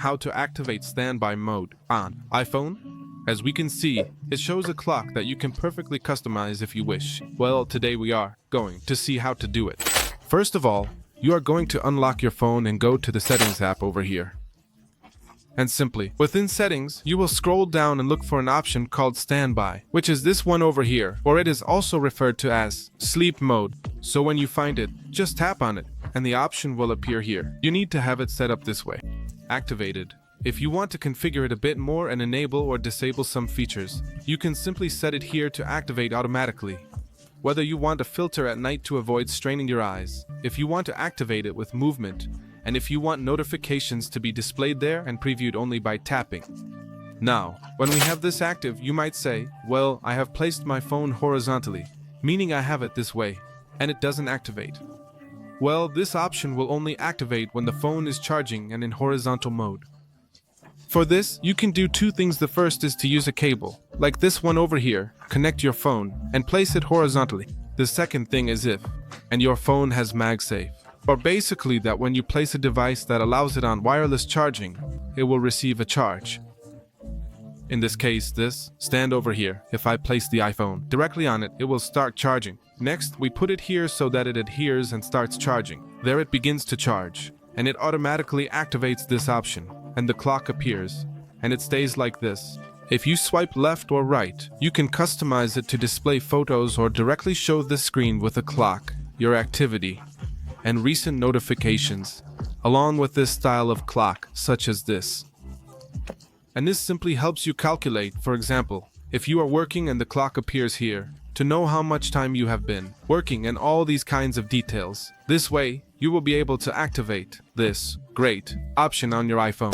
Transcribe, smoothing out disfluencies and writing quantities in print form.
how to activate standby mode on iPhone. As we can see, it shows a clock that you can perfectly customize if you wish. Well, today we are going to see how to do it. First of all, you are going to unlock your phone and go to the Settings app over here. And simply, within Settings, you will scroll down and look for an option called Standby, which is this one over here, or it is also referred to as Sleep Mode. So when you find it, just tap on it, and the option will appear here. You need to have it set up this way. Activated. If you want to configure it a bit more and enable or disable some features, you can simply set it here to activate automatically. Whether you want a filter at night to avoid straining your eyes, if you want to activate it with movement, and if you want notifications to be displayed there and previewed only by tapping. Now, when we have this active, you might say, well, I have placed my phone horizontally, meaning I have it this way, and it doesn't activate. Well, this option will only activate when the phone is charging and in horizontal mode. For this, you can do two things. The first is to use a cable, like this one over here, connect your phone, and place it horizontally. The second thing is if, and your phone has MagSafe, or basically that when you place a device that allows it on wireless charging, it will receive a charge. In this case, this stand over here. If I place the iPhone directly on it, it will start charging. Next, we put it here so that it adheres and starts charging. There it begins to charge, and it automatically activates this option, and the clock appears, and it stays like this. If you swipe left or right, you can customize it to display photos or directly show the screen with a clock, your activity, and recent notifications, along with this style of clock, such as this. And this simply helps you calculate, for example, if you are working and the clock appears here, to know how much time you have been working and all these kinds of details. This way, you will be able to activate this great option on your iPhone.